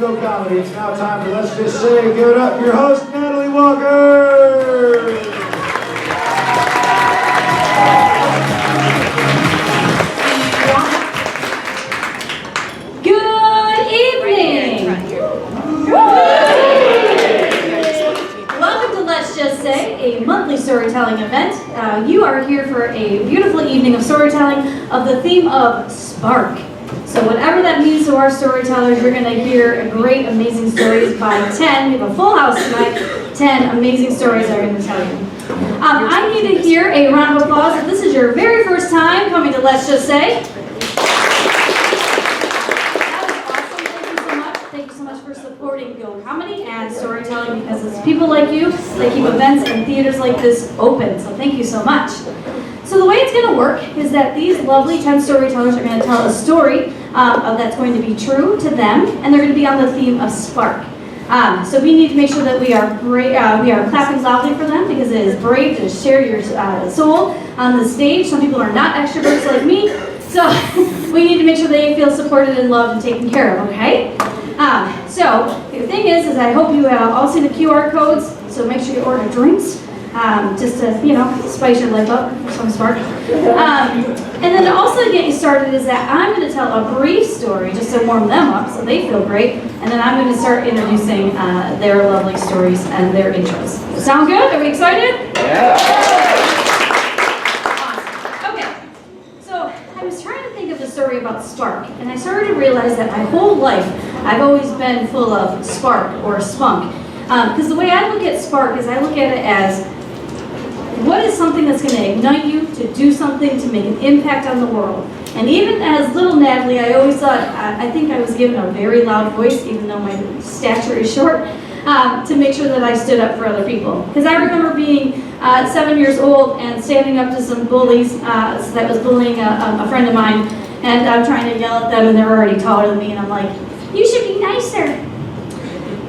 GO Comedy. It's now time for Let's Just Say. Give it up, your host, Natalie Walker! Good evening! Welcome to Let's Just Say, a monthly storytelling event. You are here for a beautiful evening of storytelling of the theme of spark. So whatever that means to our storytellers, you're going to hear great, amazing stories by 10. We have a full house tonight. 10 amazing stories I'm going to tell you. I need to hear a round of applause if this is your very first time coming to Let's Just Say. Thank you so much for supporting GO Comedy and storytelling, because it's people like you that keep events and theaters like this open. So thank you so much. So the way it's going to work is that these lovely 10 storytellers are going to tell a story that's going to be true to them, and they're going to be on the theme of spark. So we need to make sure that we are clapping loudly for them, because it is brave to share your soul on the stage. Some people are not extroverts like me, so we need to make sure they feel supported and loved and taken care of, okay? So the thing is I hope you all see the QR codes, so make sure you order drinks. Just to, spice your life up for some spark. And then to also get you started is that I'm going to tell a brief story just to warm them up so they feel great. And then I'm going to start introducing their lovely stories and their intros. Sound good? Are we excited? Yeah. Awesome. Okay. So I was trying to think of a story about spark, and I started to realize that my whole life I've always been full of spark or spunk. Because the way I look at spark is I look at it as, what is something that's going to ignite you to do something, to make an impact on the world? And even as little Natalie, I always thought, I think I was given a very loud voice, even though my stature is short, to make sure that I stood up for other people. Because I remember being 7 years old and standing up to some bullies that was bullying a friend of mine, and I'm trying to yell at them, and they're already taller than me, and I'm like, you should be nicer.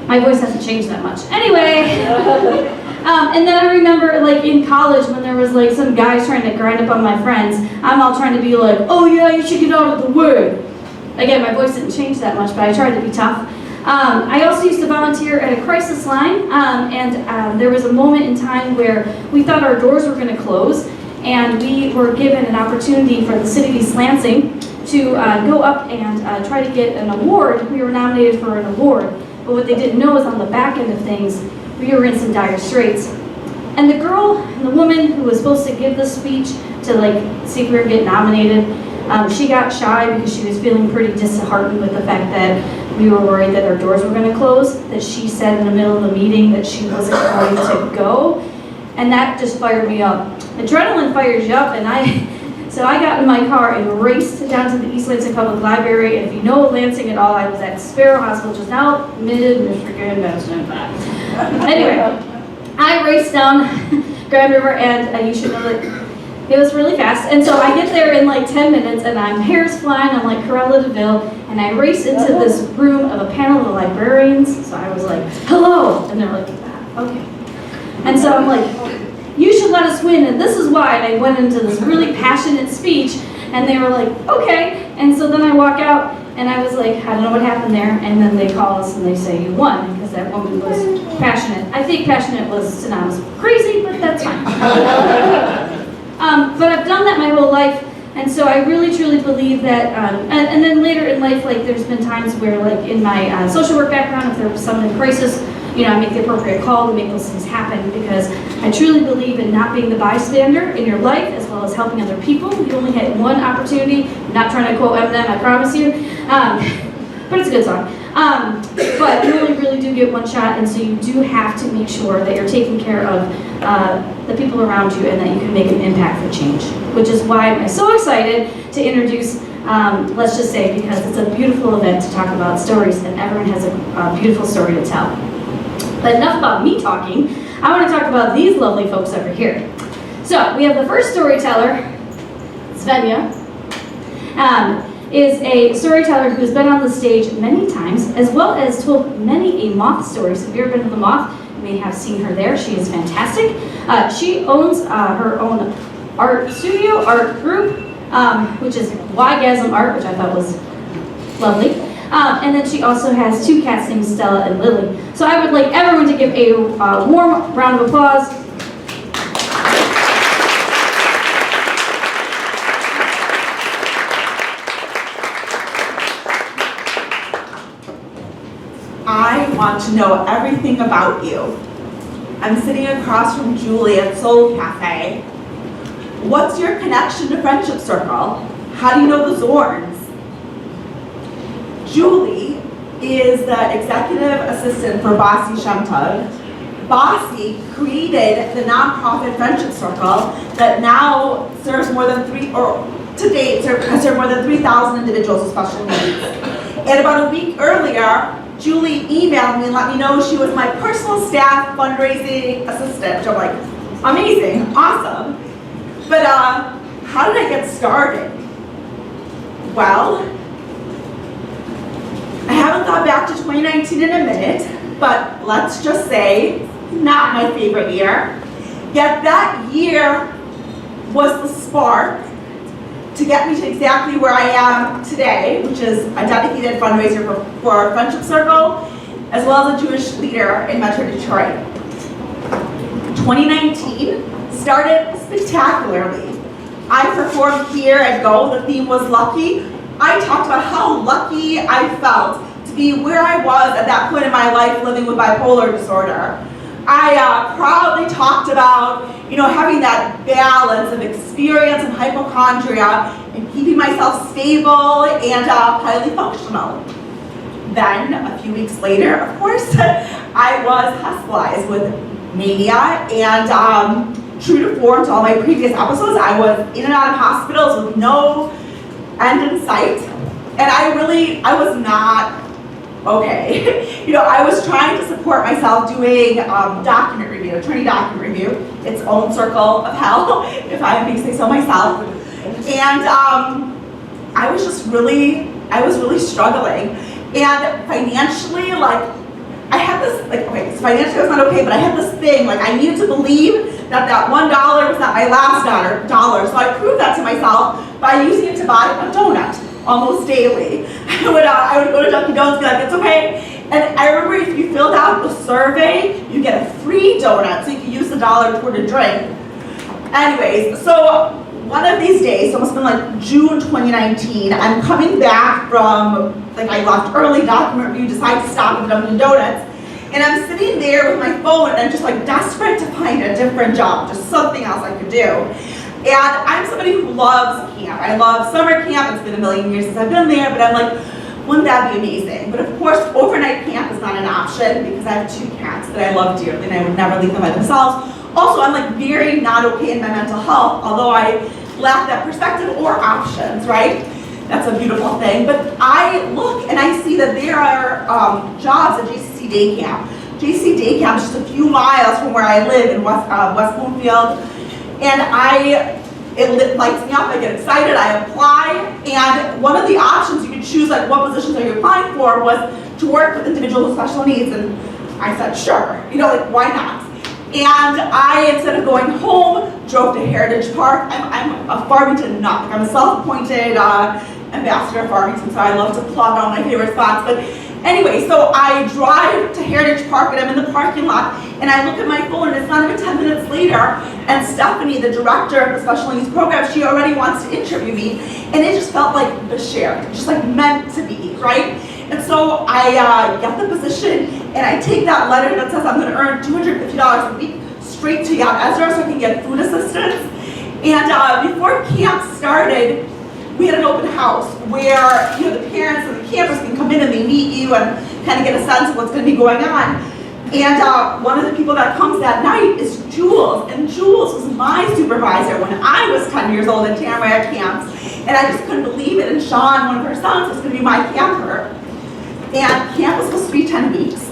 My voice hasn't changed that much. Anyway. And then I remember, like, in college when there was, like, some guys trying to grind up on my friends, I'm all trying to be like, oh yeah, you should get out of the way. Again, my voice didn't change that much, but I tried to be tough. I also used to volunteer at a crisis line, and there was a moment in time where we thought our doors were going to close, and we were given an opportunity for the city of East Lansing to go up and try to get an award. We were nominated for an award, but what they didn't know is on the back end of things, we were in some dire straits. And the girl, the woman who was supposed to give the speech to, like, see if we were getting nominated, she got shy because she was feeling pretty disheartened with the fact that we were worried that our doors were going to close, that she said in the middle of the meeting that she wasn't going to go. And that just fired me up. Adrenaline fires you up, and so I got in my car and raced down to the East Lansing Public Library. And if you know Lansing at all, I was at Sparrow Hospital, which is now Mid-Michigan Medicine. Anyway, I raced down Grand River, and you should know that it was really fast. And so I get there in like 10 minutes, and I'm hair's flying. I'm like Cruella de Vil, and I race into this room of a panel of librarians. So I was like, hello, and they're like, okay. And so I'm like, you should let us win, and this is why. And I went into this really passionate speech, and they were like, okay. And so then I walk out, and I was like, I don't know what happened there. And then they call us and they say, you won, because that woman was passionate. I think passionate was synonymous with crazy, but that's fine. But I've done that my whole life, and so I really truly believe that, and then later in life, like, there's been times where, like, in my social work background, if there was someone in crisis, I make the appropriate call to make those things happen, because I truly believe in not being the bystander in your life, as well as helping other people. You only had one opportunity. I'm not trying to quote Eminem, I promise you, but it's a good song. But you only really do get one shot, and so you do have to make sure that you're taking care of the people around you, and that you can make an impact for change, which is why I'm so excited to introduce Let's Just Say, because it's a beautiful event to talk about stories, and everyone has a beautiful story to tell. But enough about me talking. I want to talk about these lovely folks over here. So we have the first storyteller, Svenja, is a storyteller who's been on the stage many times, as well as told many a moth story. So if you've ever been to the Moth, you may have seen her there. She is fantastic. She owns her own art studio, art group, which is Ygasm Art, which I thought was lovely. And then she also has 2 cats named Stella and Lily. So I would like everyone to give a warm round of applause. I want to know everything about you. I'm sitting across from Julie at Soul Cafe. What's your connection to Friendship Circle? How do you know the Zorns? Julie is the executive assistant for Bossy Shemtug. Bossy created the nonprofit Friendship Circle that now serves more than has served more than 3,000 individuals with special needs. And about a week earlier, Julie emailed me and let me know she was my personal staff fundraising assistant, which I'm like, amazing, awesome. But how did I get started? Well, I haven't thought back to 2019 in a minute, but let's just say, not my favorite year. Yet that year was the spark to get me to exactly where I am today, which is a dedicated fundraiser for Friendship Circle, as well as a Jewish leader in Metro Detroit. 2019 started spectacularly. I performed here at GO, the theme was lucky. I talked about how lucky I felt to be where I was at that point in my life living with bipolar disorder. I proudly talked about, having that balance of experience and hypochondria and keeping myself stable and highly functional. Then, a few weeks later, of course, I was hospitalized with mania, and true to form to all my previous episodes, I was in and out of hospitals with no end in sight, and I was not okay. I was trying to support myself doing document review, attorney document review, its own circle of hell, if I may say so myself. And I was really struggling. And financially, I had this, financially I was not okay, but I had this thing, I needed to believe that $1 was not my last dollar. So I proved that to myself by using it to buy a donut almost daily. I would go to Dunkin' Donuts and be like, it's okay. And I remember if you filled out the survey, you get a free donut, so you can use the $1 toward a drink. Anyways, so one of these days, so it must have been June 2019, I'm coming back from, I left early, document review, decide to stop at Dunkin' Donuts, and I'm sitting there with my phone, and I'm just desperate to find a different job, just something else I could do. And I'm somebody who loves camp. I love summer camp. It's been a million years since I've been there, but I'm like, wouldn't that be amazing? But of course, overnight camp is not an option because I have 2 cats that I love dearly and I would never leave them by themselves. Also, I'm very not okay in my mental health, although I lack that perspective or options, right? That's a beautiful thing. But I look and I see that there are jobs at JCC Day Camp. JCC Day Camp is just a few miles from where I live in West Bloomfield. And it lights me up, I get excited, I apply, and one of the options you could choose, what positions are you applying for, was to work with individuals with special needs, and I said, sure, why not? And I, instead of going home, drove to Heritage Park. I'm a Farmington nut, I'm a self-appointed ambassador of Farmington, so I love to plug all my favorite spots, but anyway, so I drive to Heritage Park and I'm in the parking lot and I look at my phone and it's not even 10 minutes later and Stephanie, the director of the special needs program, she already wants to interview me, and it just felt like the share, just meant to be, right? And so I get the position and I take that letter that says I'm going to earn $250 a week straight to Yad Ezra so I can get food assistance. And before camp started, we had an open house where the parents and the campers can come in and they meet you and kind of get a sense of what's going to be going on. And one of the people that comes that night is Jules, and Jules was my supervisor when I was 10 years old at Tamarack camps, and I just couldn't believe it. And Sean, one of her sons, was going to be my camper. And camp was supposed to be 10 weeks,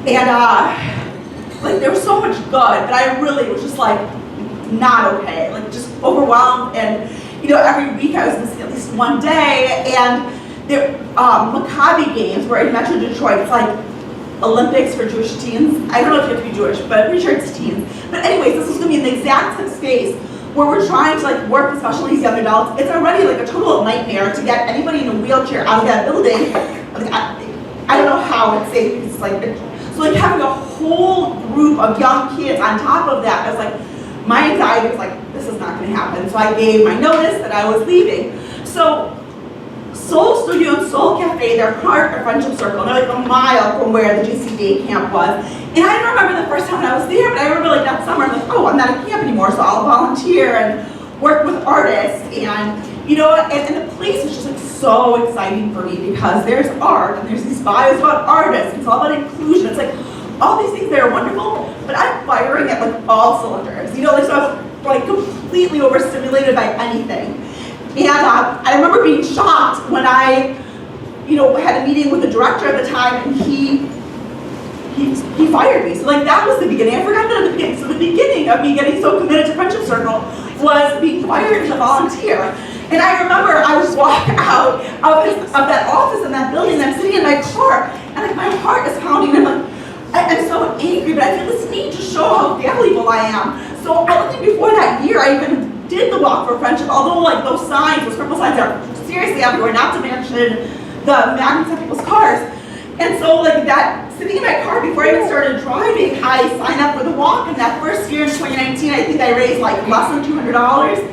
and there was so much good, but I really was just not okay, just overwhelmed. And every week I was missing at least one day, and the Maccabi games were in Metro Detroit. It's Olympics for Jewish teens. I don't know if you have to be Jewish, but I'm pretty sure it's teens. But anyways, this was going to be in the exact same space where we're trying to like work with special needs young adults, it's already like a total nightmare to get anybody in a wheelchair out of that building. Like, I don't know how it's safe. It's like, so like having a whole group of young kids on top of that, I was like, my anxiety was like, this is not going to happen. So I gave my notice that I was leaving. So Soul Studio and Soul Cafe, they're part of Friendship Circle. They're like a mile from where the JC Day Camp was. And I don't remember the first time I was there, but I remember like that summer, I'm like, oh, I'm not at camp anymore, so I'll volunteer and work with artists. And you know, and the place was just like so exciting for me because there's art and there's these bios about artists. It's all about inclusion. It's like all these things that are wonderful, but I'm firing at like all cylinders. You know, like so I was like completely overstimulated by anything. And I remember being shocked when I, you know, had a meeting with the director at the time, and he fired me. So like that was the beginning. I forgot that at the beginning. So the beginning of me getting so committed to Friendship Circle was being fired as a volunteer. And I remember I would walk out of that office in that building, and I'm sitting in my car, and like my heart is pounding, and I'm like, I'm so angry, but I feel this need to show how valuable I am. So I don't think before that year I even did the Walk for Friendship, although like those signs, those purple signs are seriously everywhere, not to mention the magnets on people's cars. And so like that, sitting in my car before I even started driving, I signed up for the walk, and that first year in 2019, I think I raised like less than $200.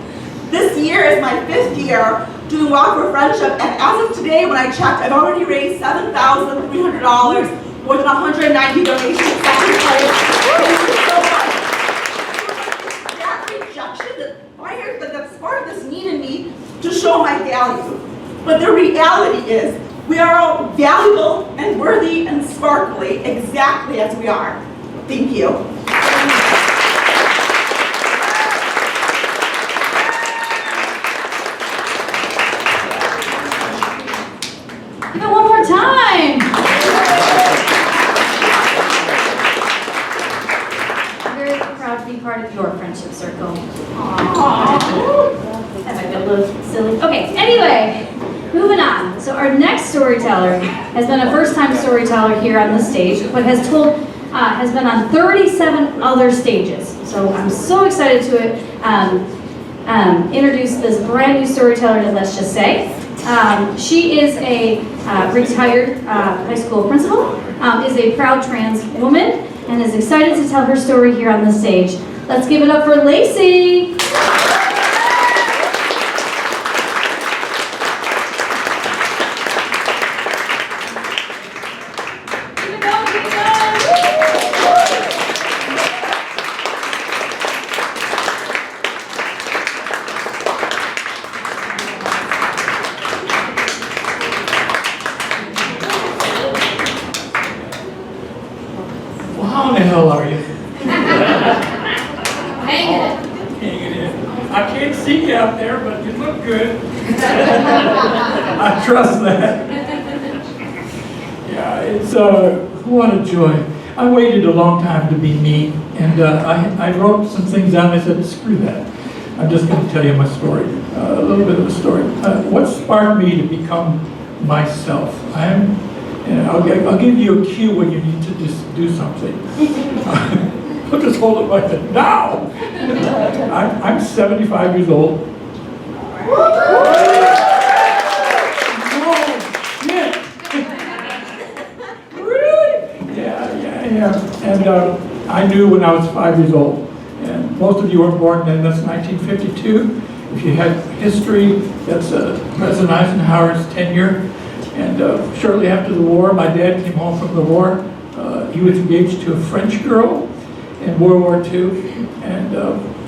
This year is my 5th year doing Walk for Friendship, and as of today, when I checked, I've already raised $7,300, more than 190 donations. Thank you so much. That rejection, that sparked this need in me to show my value. But the reality is, we are all valuable and worthy and sparkly exactly as we are. Thank you. Give it one more time. I'm very proud to be part of your friendship circle. That might be a little silly. Okay, anyway, moving on. So our next storyteller has been a first-time storyteller here on the stage, but has been on 37 other stages. So I'm so excited to introduce this brand new storyteller to Let's Just Say. She is a retired high school principal, is a proud trans woman, and is excited to tell her story here on the stage. Let's give it up for Lacey. How the hell are you? Hanging it. Hanging in. I can't see you out there, but you look good. I trust that. Yeah, it's what a joy. I waited a long time to be me, and I wrote some things down. I said, screw that. I'm just going to tell you my story, a little bit of a story. What sparked me to become myself? I'll give you a cue when you need to just do something. I'll just hold it like that. Now! I'm 75 years old. Oh, shit! Really? Yeah. And I knew when I was 5 years old. And most of you weren't born then. That's 1952. If you had history, that's President Eisenhower's tenure. And shortly after the war, my dad came home from the war. He was engaged to a French girl in World War II, and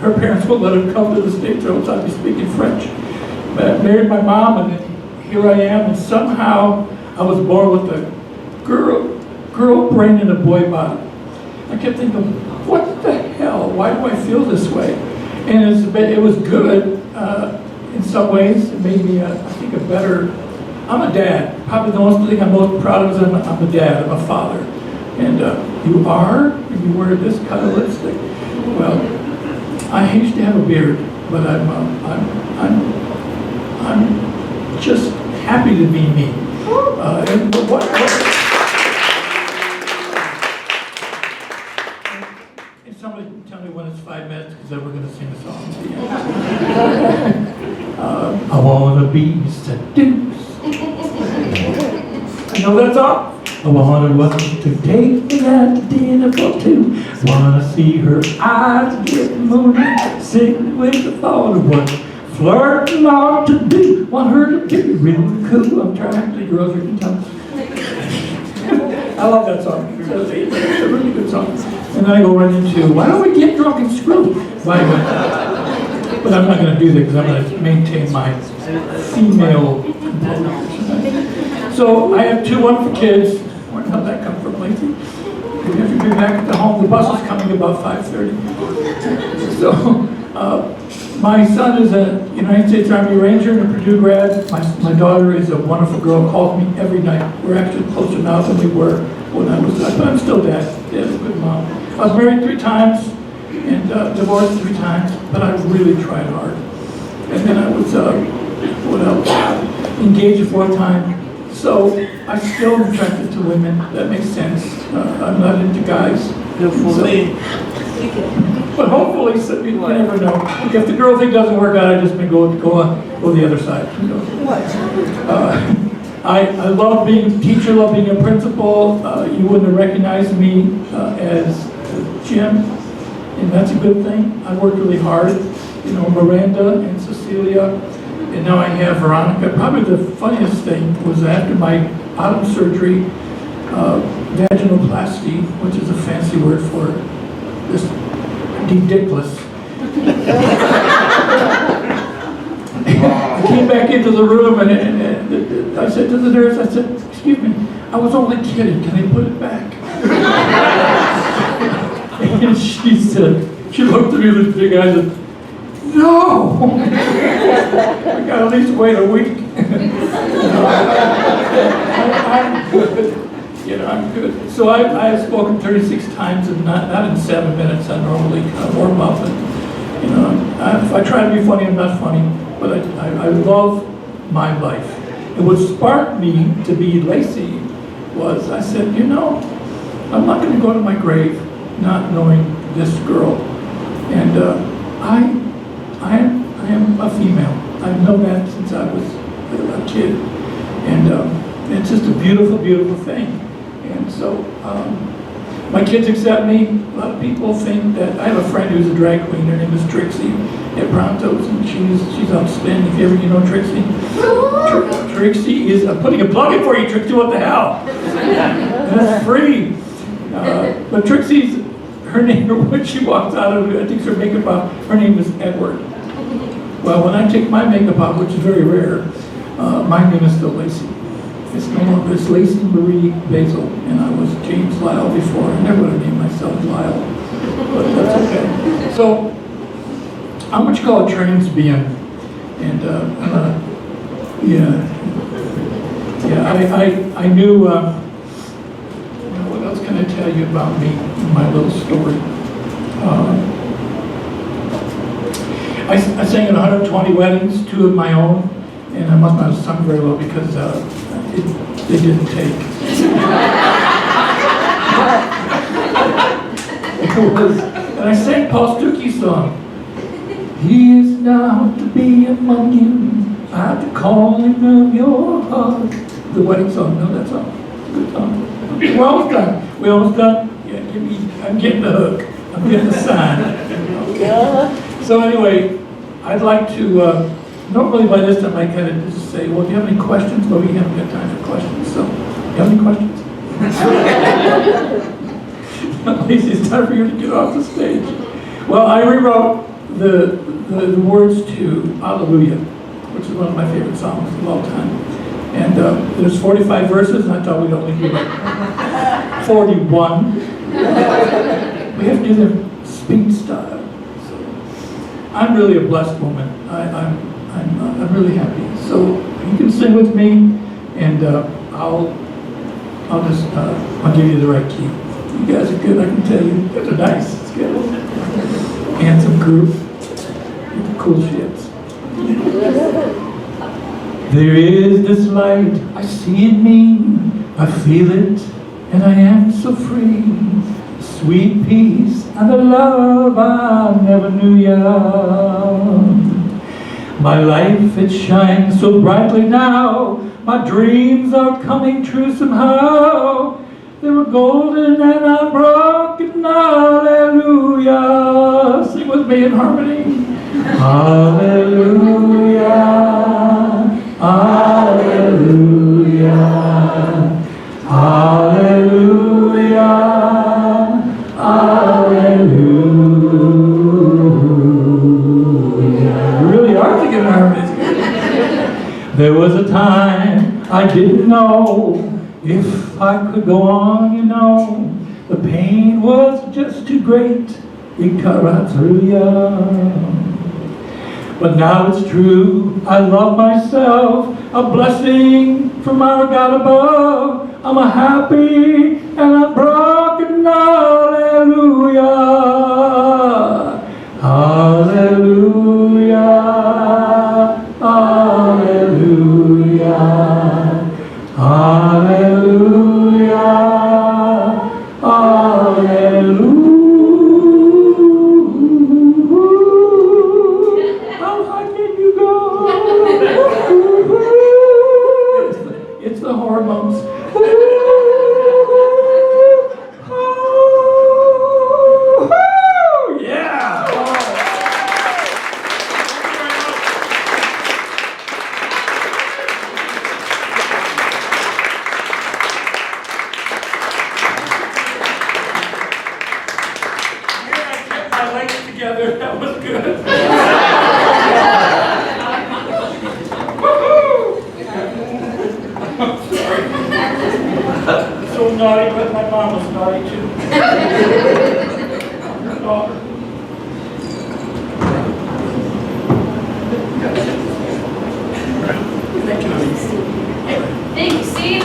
her parents wouldn't let him come to the States, or else I'd be speaking French. But I married my mom, and then here I am, and somehow I was born with a girl brain and a boy body. I kept thinking, what the hell? Why do I feel this way? And it was good in some ways. It made me, I think, a better. I'm a dad. Probably the thing I'm most proud of is I'm a dad. I'm a father. And you are? And you wear this kind of lipstick? Well, I used to have a beard, but I'm just happy to be me. And somebody can tell me when it's 5 minutes, because then we're going to sing a song at the end. be seduced. I know that's all. I wanted one to take me out to dinner for two. Wanna see her eyes get moony, sick with the thought of what flirting ought to do. Want her to be real cool. I'm trying to do Rosie can tell. I love that song. It's a really good song. And then I go right into, why don't we get drunk and screw? But I'm not going to do that because I'm going to maintain my female component. So I have two wonderful kids. Where did that come from, Lacey? We have to be back at the home. The bus is coming about 5:30. So my son is a United States Army Ranger and a Purdue grad. My daughter is a wonderful girl, calls me every night. We're actually closer now than we were when I was, but I'm still dad. Dad's a good mom. I was married 3 times and divorced 3 times, but I really tried hard. And then I was, engaged a 4th time. So I still am attracted to women. That makes sense. I'm not into guys. But hopefully, so you never know. If the girl thing doesn't work out, I just may go the other side. You know. I love being a teacher, love being a principal. You wouldn't have recognized me as Jim, and that's a good thing. I worked really hard. You know, Miranda and Cecilia, and now I have Veronica. Probably the funniest thing was after my bottom surgery, vaginoplasty, which is a fancy word for this ridiculous. I came back into the room and I said to the nurse, I said, excuse me, I was only kidding, can I put it back? And she said, she looked at me with big eyes and said, no! I got at least wait a week. I'm good. You know, I'm good. So I have spoken 36 times and not in 7 minutes. I normally kind of warm up and, you know, if I try to be funny, I'm not funny. But I love my life. And what sparked me to be Lacey was I said, you know, I'm not going to go to my grave not knowing this girl. And I am a female. I've known that since I was a kid. And it's just a beautiful, beautiful thing. And so my kids accept me. A lot of people think that I have a friend who's a drag queen. Her name is Trixie at Pronto's, and she's outstanding. If you know Trixie, Trixie is. I'm putting a plug in for you, Trixie. What the hell? That's free. But Trixie's her name. When she walks out of it, I think her makeup off. Her name is Edward. Well, when I take my makeup off, which is very rare, my name is still Lacey. It's no longer, it's Lacey Marie Basil, and I was James Lyle before. I never would have named myself Lyle, but that's okay. So, I'm what you call a trans being, and I knew, what else can I tell you about me, my little story? I sang at 120 weddings, 2 of my own, and I must not have sung very well because they didn't take. And I sang Paul Stuckey's song. He is now to be among you, at the calling of your heart. The wedding song, know that song? It's a good song. We're almost done. We're almost done. Yeah, I'm getting the hook. I'm getting the sign. Okay. So anyway, I'd like to, normally by this time I kind of just say, well, do you have any questions? But we haven't got time for questions, so, do you have any questions? Lacey, it's time for you to get off the stage. Well, I rewrote the words to Hallelujah, which is one of my favorite songs of all time. And there's 45 verses, and I thought we'd only do like 41. We have to do them speed style. So I'm really a blessed woman. I'm really happy. So you can sing with me, and I'll give you the right key. You guys are good, I can tell you. You guys are nice. It's good. Handsome group. Cool shits. There is this light, I see in me, I feel it, and I am so free. Sweet peace and the love I never knew young. My life, it shines so brightly now. My dreams are coming true somehow. They were golden and unbroken. Hallelujah. Sing with me in harmony. Hallelujah. Hallelujah. Hallelujah. Hallelujah. You really are thinking in harmony. There was a time I didn't know if I could go on, you know. The pain was just too great. It cut right through you. But now it's true, I love myself. A blessing from our God above. I'm a happy and unbroken. Hallelujah. Hallelujah. Hallelujah. Hallelujah. Hallelujah. How high can you go? It's the hormones. Yeah. My legs together, that was good. So naughty, but my mom was naughty too. Her daughter. Thank you. Thank you, Steve.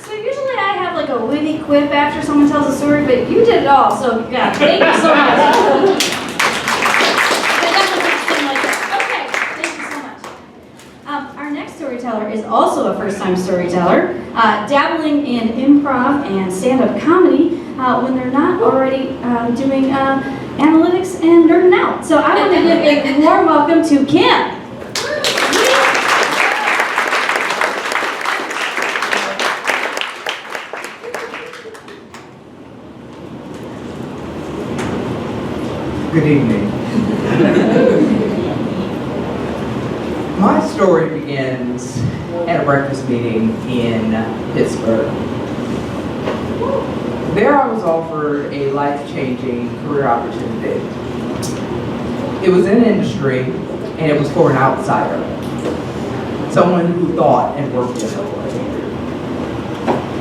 So usually I have like a witty quip after someone tells a story, but you did it all, so yeah, thank you so much. Okay, thank you so much. Our next storyteller is also a first-time storyteller, dabbling in improv and stand-up comedy when they're not already doing analytics and nerding out. So I want to give a warm welcome to Kim. Good evening. My story begins at a breakfast meeting in Pittsburgh. There I was offered a life-changing career opportunity. It was in industry, and it was for an outsider, someone who thought and worked differently.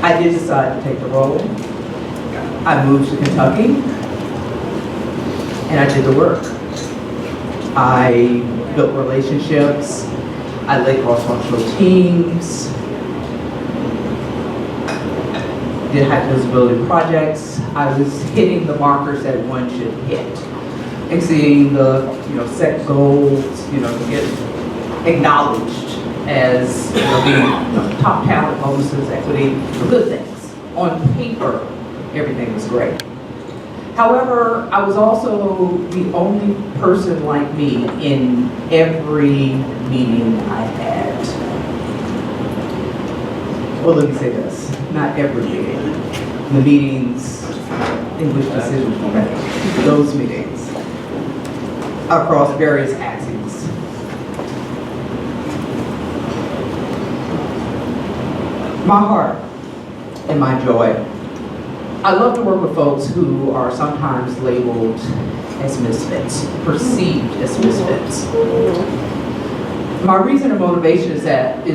I did decide to take the role. I moved to Kentucky, and I did the work. I built relationships. I led cross-functional teams. Did high visibility projects. I was hitting the markers that one should hit. Exceeding the, set goals, to get acknowledged as being top talent, bonuses, equity, the good things. On paper, everything was great. However, I was also the only person like me in every meeting I had. Well, let me say this, not every meeting. The meetings, English decision committee, those meetings, across various axes. My heart and my joy. I love to work with folks who are sometimes labeled as misfits, perceived as misfits. My reason and motivation is that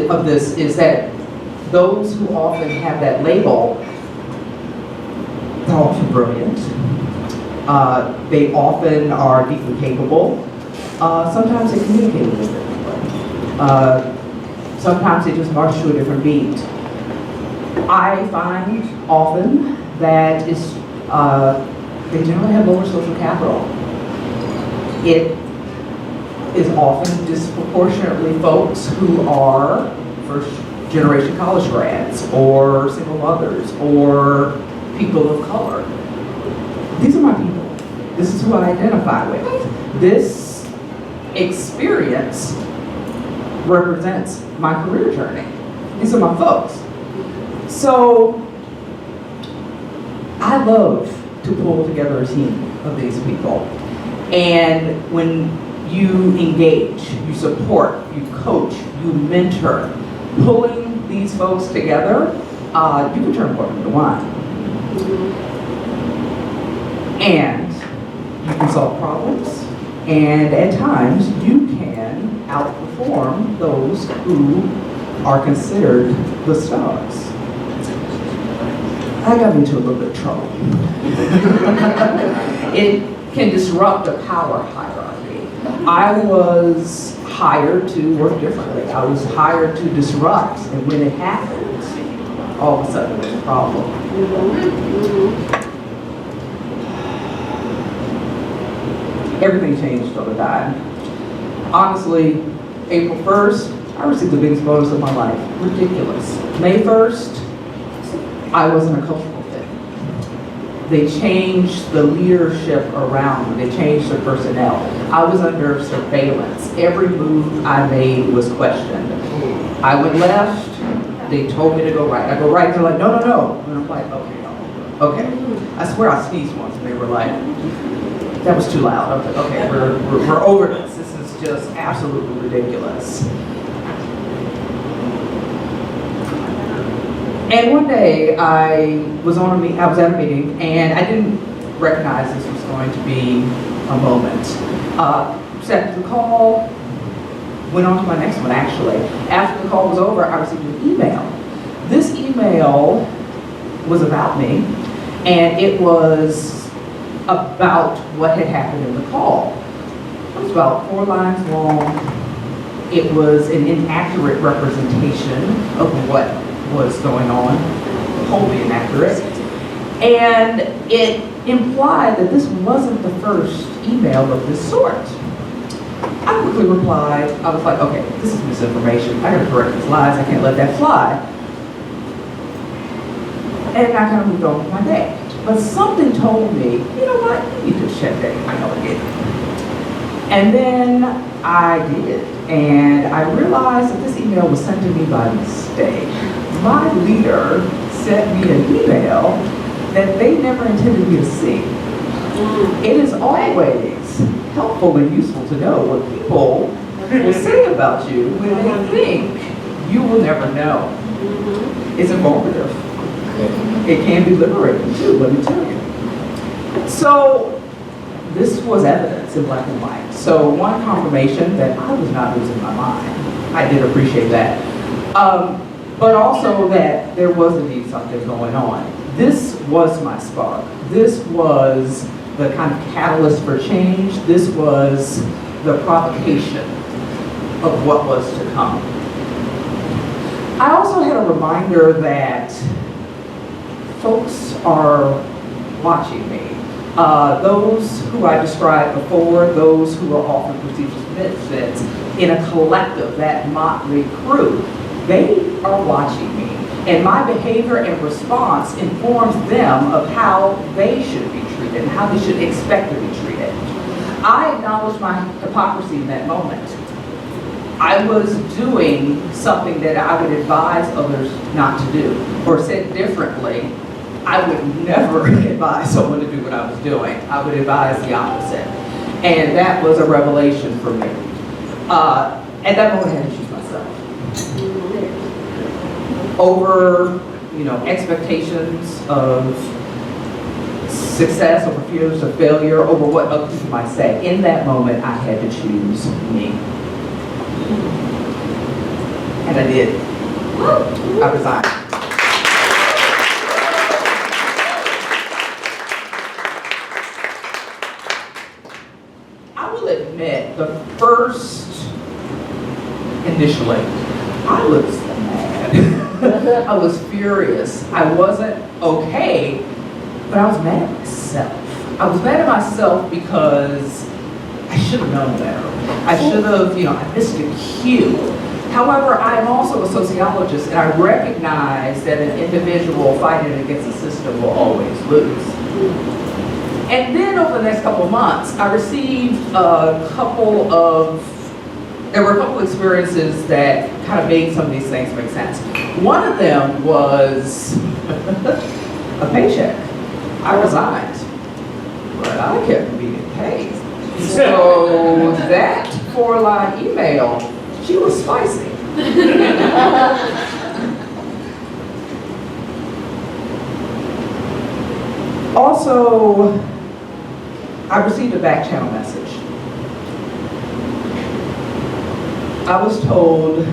those who often have that label, they're often brilliant. They often are deeply capable. Sometimes they communicate a little differently. Sometimes they just march to a different beat. I find often that they generally have lower social capital. It is often disproportionately folks who are first-generation college grads, or single mothers, or people of color. these are my people. This is who I identify with. This experience represents my career journey. These are my folks. So I love to pull together a team of these people. And when you engage, you support, you coach, you mentor, pulling these folks together, you can turn water into wine. And you can solve problems, and at times you can outperform those who are considered the stars. I got into a little bit of trouble. It can disrupt a power hierarchy. I was hired to work differently. I was hired to disrupt, and when it happens, all of a sudden there's a problem. Everything changed over time. Honestly, April 1st, I received the biggest bonus of my life. Ridiculous. May 1st, I wasn't a cultural fit. They changed the leadership around me. They changed the personnel. I was under surveillance. Every move I made was questioned. I went left, they told me to go right. I go right, they're like, no, no, no. And I'm like, okay, no. Okay. I swear I sneezed once, and they were like, that was too loud. I was like, okay, we're over this. This is just absolutely ridiculous. And one day I was at a meeting, and I didn't recognize this was going to be a moment. Set the call, went on to my next one actually. After the call was over, I received an email. This email was about me, and it was about what had happened in the call. It was about 4 lines long. It was an inaccurate representation of what was going on, wholly inaccurate. And it implied that this wasn't the first email of this sort. I quickly replied, I was like, okay, this is misinformation. I gotta correct these lies, I can't let that fly. And I kind of moved on with my day. But something told me, you know what, you need to check that email again. And then I did. And I realized that this email was sent to me by mistake. My leader sent me an email that they never intended me to see. It is always helpful and useful to know what people will say about you when they think you will never know. It's informative. It can be liberating too, let me tell you. So this was evidence in black and white. So one confirmation that I was not losing my mind. I did appreciate that. But also that there was indeed something going on. This was my spark. This was the kind of catalyst for change. This was the provocation of what was to come. I also had a reminder that folks are watching me. Those who I described before, those who are often perceived as misfits, in a collective, that motley crew, they are watching me. And my behavior and response informs them of how they should be treated and how they should expect to be treated. I acknowledge my hypocrisy in that moment. I was doing something that I would advise others not to do. Or said differently, I would never advise someone to do what I was doing. I would advise the opposite. And that was a revelation for me. At that moment, I had to choose myself. Over, expectations of success, over fears of failure, over what other people might say. In that moment, I had to choose me. And I did. I resigned. I will admit, the first, initially, I was mad. I was furious. I wasn't okay, but I was mad at myself. I was mad at myself because I should have known better. I should have, I missed a cue. However, I am also a sociologist, and I recognize that an individual fighting against the system will always lose. And then over the next couple of months, I received there were a couple of experiences that kind of made some of these things make sense. One of them was a paycheck. I resigned, but I kept being paid. So that 4-line email, she was spicy. Also, I received a back channel message. I was told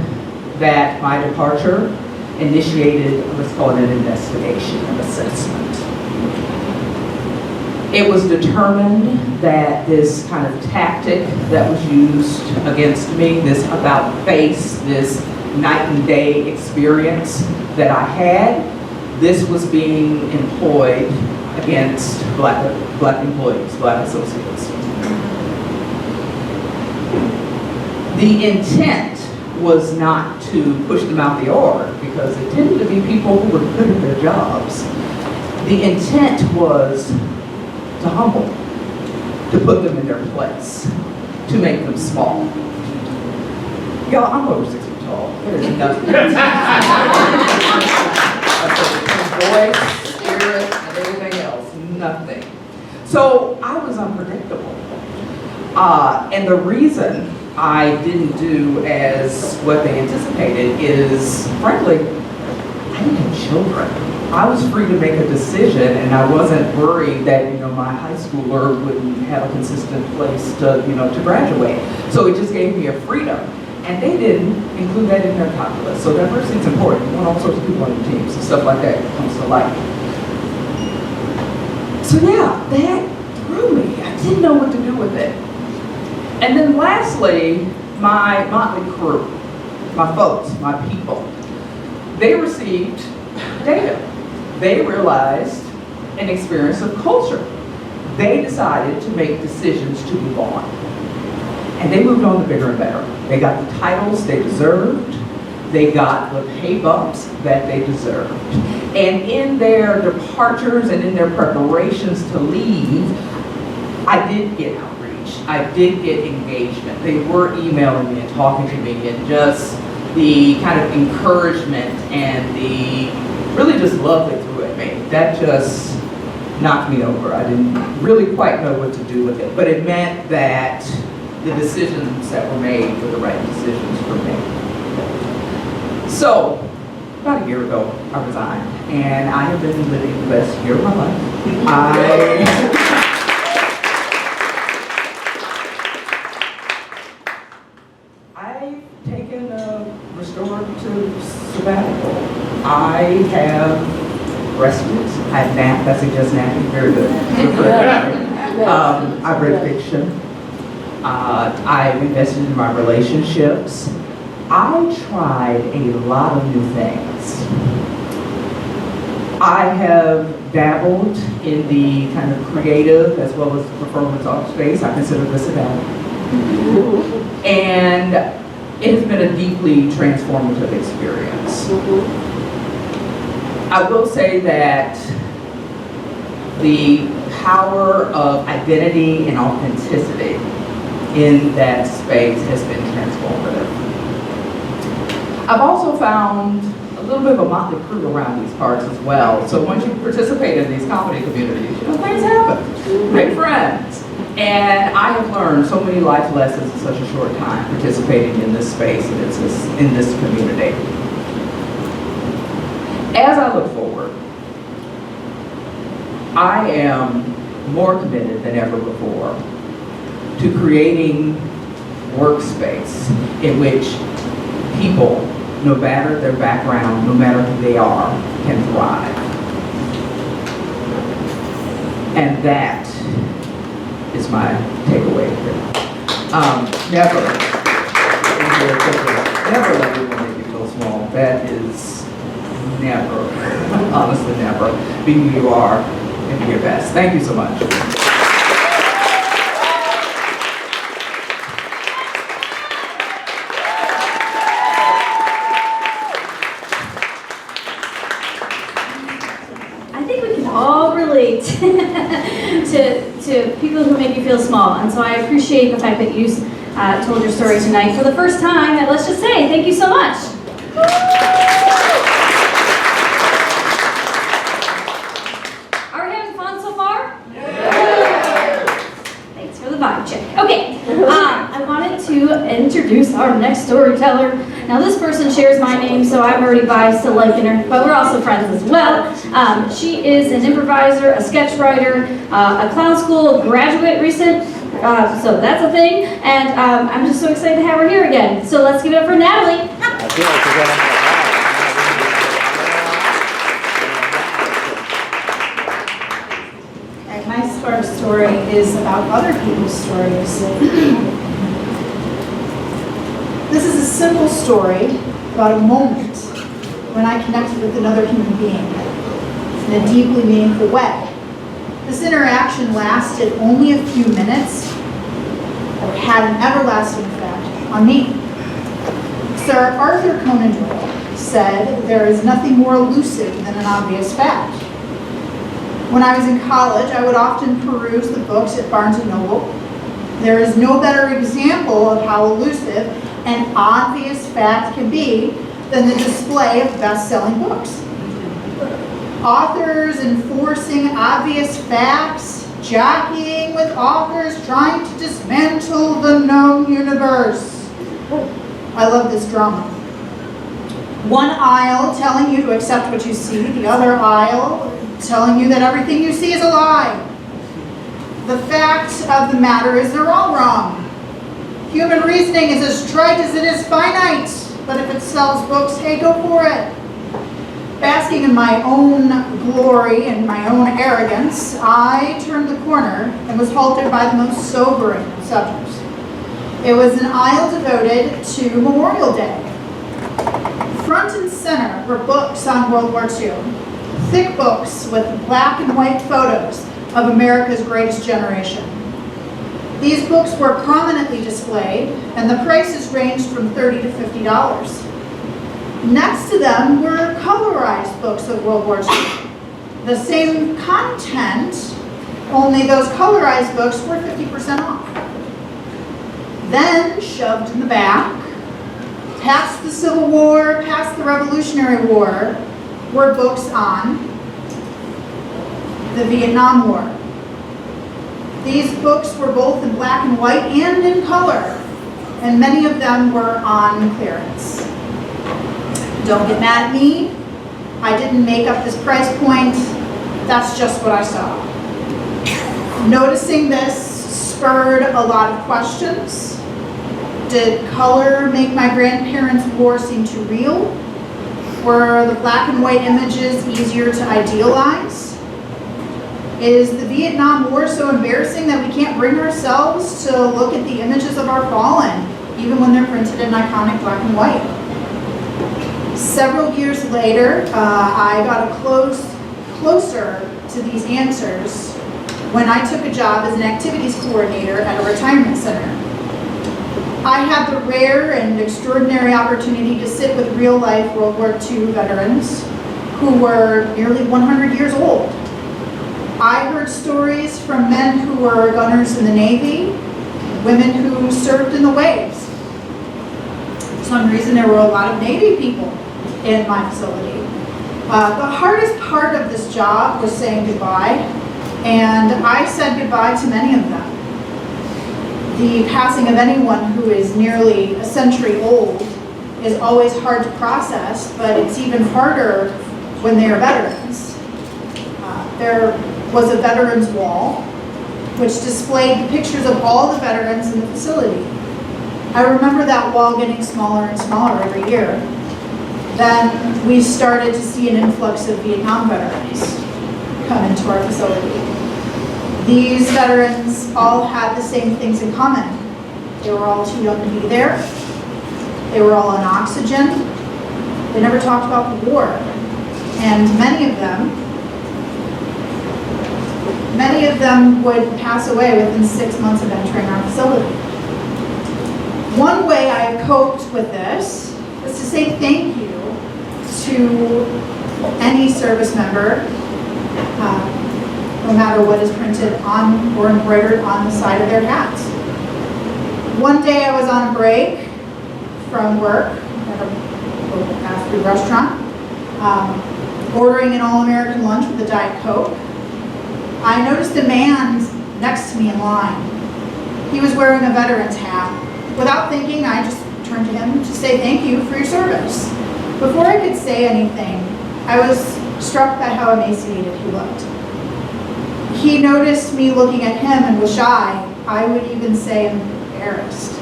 that my departure initiated what's called an investigation and assessment. It was determined that this kind of tactic that was used against me, this about face, this night and day experience that I had, this was being employed against black employees, black associates. The intent was not to push them out the org, because it tended to be people who were good at their jobs. The intent was to humble, to put them in their place, to make them small. Y'all, I'm over 6 feet tall. There is nothing. Voice, spirit, and everything else, nothing. So I was unpredictable. And the reason I didn't do as what they anticipated is, frankly, I didn't have children. I was free to make a decision, and I wasn't worried that, my high schooler wouldn't have a consistent place to, to graduate. So it just gave me a freedom. And they didn't include that in their calculus. So diversity is important. You want all sorts of people on your teams and stuff like that comes to light. So yeah, that threw me. I didn't know what to do with it. And then lastly, my motley crew, my folks, my people, they received data. They realized an experience of culture. They decided to make decisions to move on. And they moved on to bigger and better. They got the titles they deserved. They got the pay bumps that they deserved. And in their departures and in their preparations to leave, I did get outreach. I did get engagement. They were emailing me and talking to me, and just the kind of encouragement and the really just love they threw at me, that just knocked me over. I didn't really quite know what to do with it, but it meant that the decisions that were made were the right decisions for me. So, about a year ago, I resigned, and I have been living the best year of my life. I've taken a restorative sabbatical. I have rested. I've napped. I suggest napping. Very good. I've read fiction. I've invested in my relationships. I tried a lot of new things. I have dabbled in the kind of creative as well as performance art space. I consider this a dabble. And it has been a deeply transformative experience. I will say that the power of identity and authenticity in that space has been transformative. I've also found a little bit of a motley crew around these parts as well. So once you participate in these comedy communities, things happen. Make friends. And I have learned so many life lessons in such a short time participating in this space and in this community. As I look forward, I am more committed than ever before to creating workspace in which people, no matter their background, no matter who they are, can thrive. And that is my takeaway here. Never let people make you feel small. That is never, honestly never. Be who you are and be your best. Thank you so much. I think we can all relate to to people who make you feel small. And so I appreciate the fact that you told your story tonight for the first time. And let's just say thank you so much. Are we having fun so far? Yeah. Thanks for the vibe check. Okay, I wanted to introduce our next storyteller. Now this person shares my name, so I'm already biased to liking her, but we're also friends as well. She is an improviser, a sketch writer, a clown school graduate recent, so that's a thing, and I'm just so excited to have her here again. So let's give it up for Natalie. My first story is about other people's stories. This is a simple story about a moment when I connected with another human being in a deeply meaningful way. This interaction lasted only a few minutes, but had an everlasting effect on me. Sir Arthur Conan Doyle said, "There is nothing more elusive than an obvious fact." When I was in college, I would often peruse the books at Barnes & Noble. There is no better example of how elusive an obvious fact can be than the display of best-selling books. Authors enforcing obvious facts, jockeying with authors trying to dismantle the known universe. I love this drama. One aisle telling you to accept what you see, the other aisle telling you that everything you see is a lie. The fact of the matter is they're all wrong. Human reasoning is as trite as it is finite, but if it sells books, hey, go for it. Basking in my own glory and my own arrogance, I turned the corner and was halted by the most sobering of subjects. It was an aisle devoted to Memorial Day. Front and center were books on World War II. Thick books with black and white photos of America's greatest generation. These books were prominently displayed, and the prices ranged from $30 to $50. Next to them were colorized books of World War II. The same content, only those colorized books were 50% off. Then, shoved in the back, past the Civil War, past the Revolutionary War, were books on the Vietnam War. These books were both in black and white and in color, and many of them were on clearance. Don't get mad at me. I didn't make up this price point. That's just what I saw. Noticing this spurred a lot of questions. Did color make my grandparents' war seem too real? Were the black and white images easier to idealize? Is the Vietnam War so embarrassing that we can't bring ourselves to look at the images of our fallen, even when they're printed in iconic black and white? Several years later, I got closer to these answers when I took a job as an activities coordinator at a retirement center. I had the rare and extraordinary opportunity to sit with real-life World War II veterans who were nearly 100 years old. I heard stories from men who were gunners in the Navy, women who served in the waves. For some reason, there were a lot of Navy people in my facility. The hardest part of this job was saying goodbye, and I said goodbye to many of them. The passing of anyone who is nearly a century old is always hard to process, but it's even harder when they are veterans. There was a veterans wall, which displayed pictures of all the veterans in the facility. I remember that wall getting smaller and smaller every year. Then we started to see an influx of Vietnam veterans come into our facility. These veterans all had the same things in common. They were all too young to be there. They were all on oxygen. They never talked about the war. And many of them would pass away within 6 months of entering our facility. One way I have coped with this is to say thank you to any service member, no matter what is printed on or embroidered on the side of their hats. One day I was on a break from work at a local fast food restaurant, ordering an all-American lunch with a Diet Coke. I noticed a man next to me in line. He was wearing a veteran's hat. Without thinking, I just turned to him to say thank you for your service. Before I could say anything, I was struck by how emaciated he looked. He noticed me looking at him and was shy. I would even say embarrassed.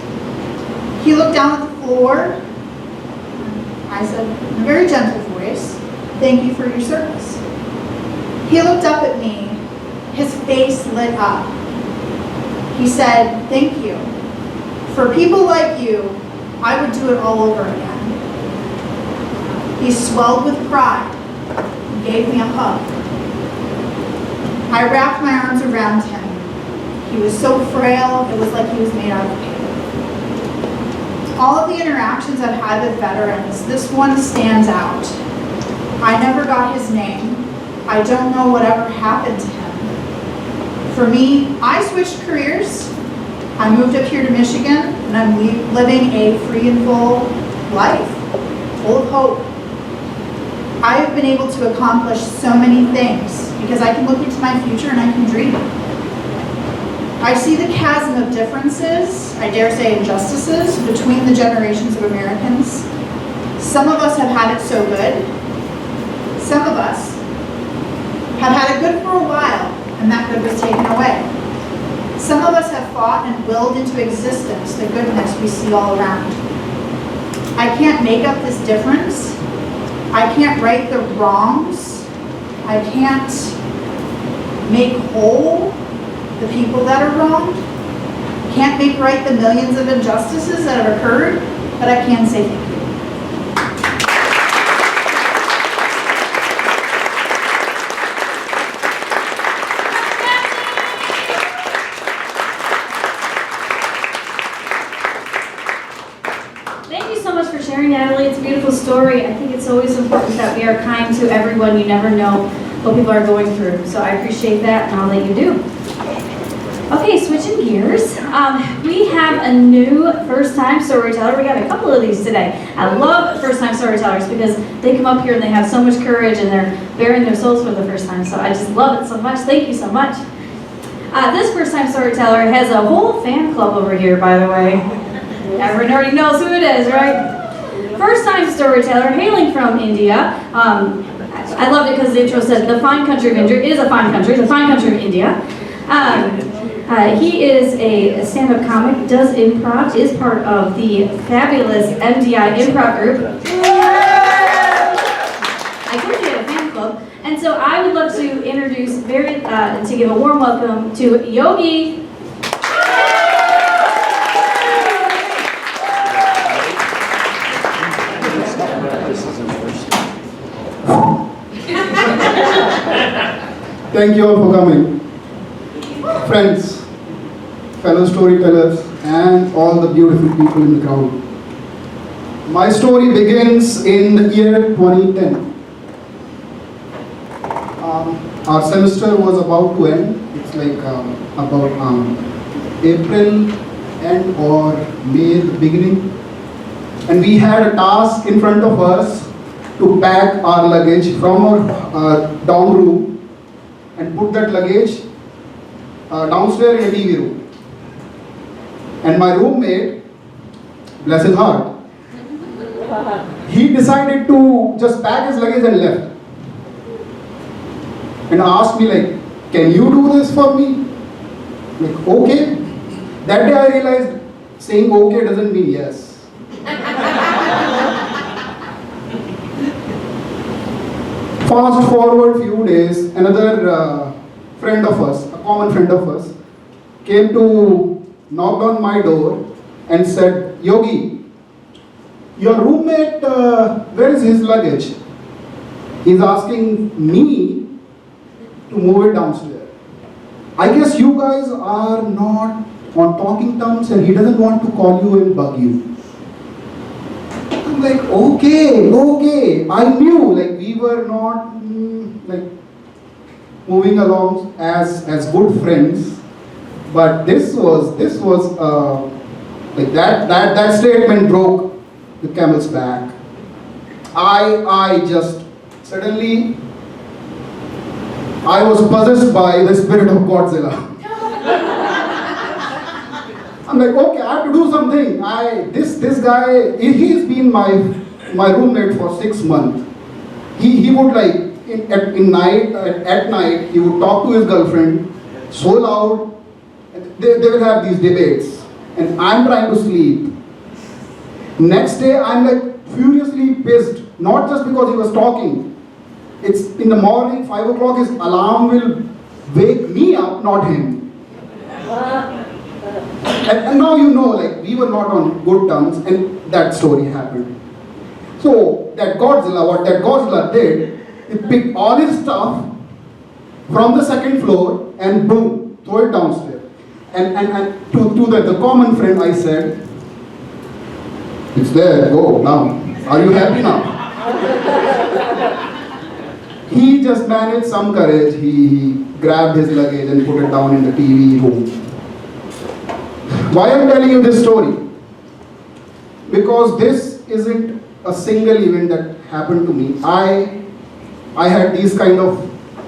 He looked down at the floor. I said in a very gentle voice, "Thank you for your service." He looked up at me. His face lit up. He said, "Thank you. For people like you, I would do it all over again." He swelled with pride and gave me a hug. I wrapped my arms around him. He was so frail, it was like he was made out of paper. All of the interactions I've had with veterans, this one stands out. I never got his name. I don't know whatever happened to him. For me, I switched careers. I moved up here to Michigan, and I'm living a free and full life, full of hope. I have been able to accomplish so many things because I can look into my future and I can dream. I see the chasm of differences, I dare say injustices, between the generations of Americans. Some of us have had it so good. Some of us have had it good for a while, and that good was taken away. Some of us have fought and willed into existence the goodness we see all around. I can't make up this difference. I can't right the wrongs. I can't make whole the people that are wronged. Can't make right the millions of injustices that have occurred, but I can say thank you. Thank you so much for sharing, Natalie. It's a beautiful story. I think it's always important that we are kind to everyone. You never know what people are going through. So I appreciate that and all that you do. Okay, switching gears. We have a new first-time storyteller. We got a couple of these today. I love first-time storytellers because they come up here and they have so much courage and they're bearing their souls for the first time. So I just love it so much. Thank you so much. This first-time storyteller has a whole fan club over here, by the way. Everyone already knows who it is, right? First-time storyteller, hailing from India. I love it because the intro said the fine country of India is a fine country, the fine country of India. He is a stand-up comic, does improv, is part of the fabulous MDI improv group. I told you he had a fan club. And so I would love to introduce to give a warm welcome to Yogi. Thank you all for coming. Friends, fellow storytellers, and all the beautiful people in the crowd. My story begins in the year 2010. Our semester was about to end. It's like about April end or May the beginning. And we had a task in front of us to pack our luggage from our dorm room and put that luggage downstairs in a TV room. And my roommate, bless his heart, he decided to just pack his luggage and left. And asked me like, can you do this for me? Like, okay. That day I realized saying okay doesn't mean yes. Fast forward few days, another friend of us, a common friend of us, came to knock on my door and said, Yogi, your roommate, where is his luggage? He's asking me to move it downstairs. I guess you guys are not on talking terms and he doesn't want to call you and bug you. I'm like, okay. I knew, like, we were not, like, moving along as good friends, but this was like that statement broke the camel's back. I just suddenly I was possessed by the spirit of Godzilla. I'm like, okay, I have to do something. This guy, he's been my roommate for 6 months. He would like at night he would talk to his girlfriend so loud. They will have these debates, and I'm trying to sleep. Next day, I'm like furiously pissed, not just because he was talking. It's in the morning, 5 o'clock, his alarm will wake me up, not him. And now you know, like, we were not on good terms, and that story happened. So, what that Godzilla did, he picked all his stuff from the second floor and boom, throw it downstairs. And to the common friend, I said, it's there, go down. Are you happy now? He just managed some courage. He grabbed his luggage and put it down in the TV room. Why I'm telling you this story? Because this isn't a single event that happened to me. I had these kind of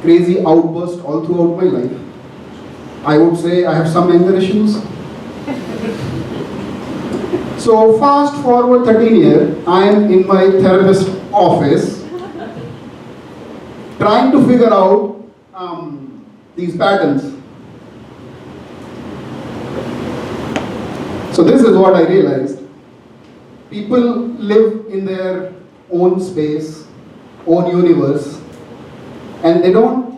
crazy outbursts all throughout my life. I would say I have some anger issues. So fast forward 13 years, I am in my therapist's office trying to figure out these patterns. So this is what I realized. People live in their own space, own universe, and they don't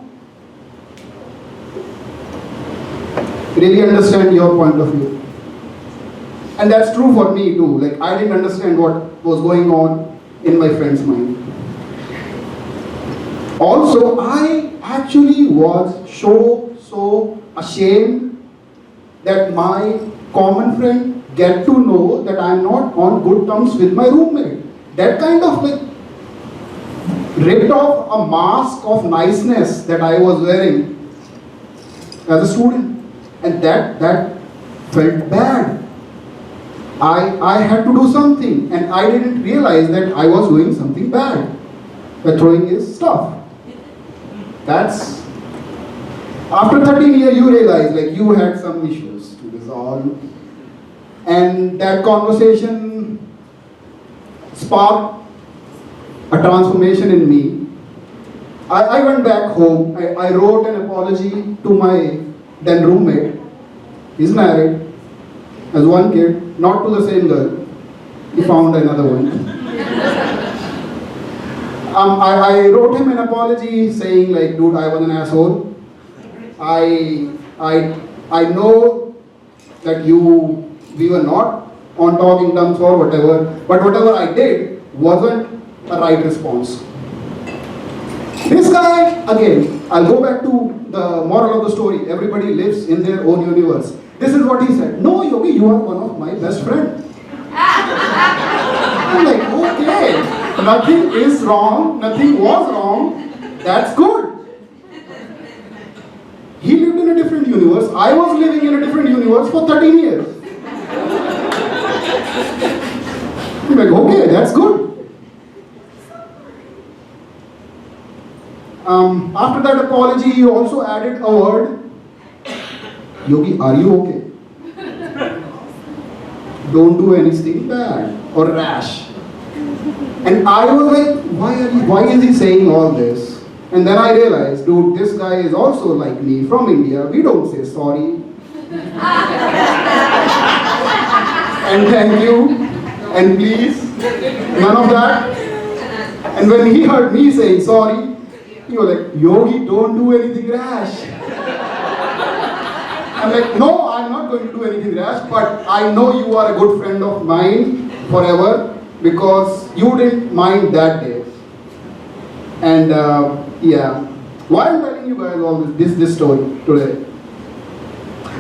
really understand your point of view. And that's true for me too. Like, I didn't understand what was going on in my friend's mind. Also, I actually was so ashamed that my common friend get to know that I'm not on good terms with my roommate. That kind of like ripped off a mask of niceness that I was wearing as a student. And that felt bad. I had to do something, and I didn't realize that I was doing something bad by throwing his stuff. That's after 13 years you realize like you had some issues to resolve, and that conversation sparked a transformation in me. I went back home. I wrote an apology to my then roommate. He's married, has one kid, not to the same girl. He found another one. I wrote him an apology saying like, dude, I was an asshole. I know that we were not on talking terms or whatever, but whatever I did wasn't a right response. This guy, again, I'll go back to the moral of the story. Everybody lives in their own universe. This is what he said. No, Yogi, you are one of my best friends. I'm like, okay, nothing is wrong, nothing was wrong, that's good. He lived in a different universe. I was living in a different universe for 13 years. I'm like, okay, that's good. After that apology, he also added a word. Yogi, are you okay? Don't do anything bad or rash. And I was like, why is he saying all this? And then I realized, dude, this guy is also like me, from India. We don't say sorry. And thank you. And please. None of that. And when he heard me saying sorry, he was like, Yogi, don't do anything rash. I'm like, no, I'm not going to do anything rash, but I know you are a good friend of mine forever because you didn't mind that day. And yeah, why I'm telling you guys all this story today?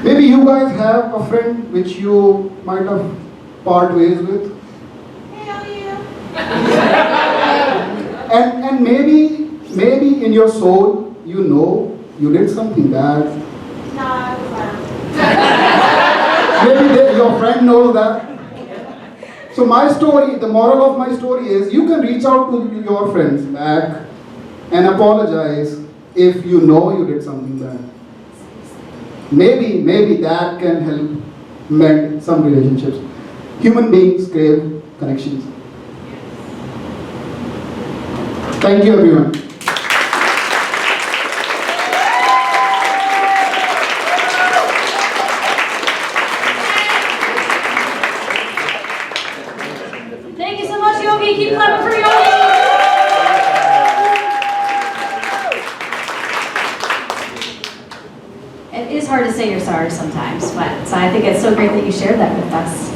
Maybe you guys have a friend which you might have part ways with. Hell yeah. And maybe in your soul, you know you did something bad. No, I was Maybe your friend knows that. So my story, the moral of my story is you can reach out to your friends back and apologize if you know you did something bad. Maybe that can help mend some relationships. Human beings crave connections. Thank you, everyone. Thank you so much, Yogi. Keep clapping for Yogi. It is hard to say you're sorry sometimes, but so I think it's so great that you shared that with us.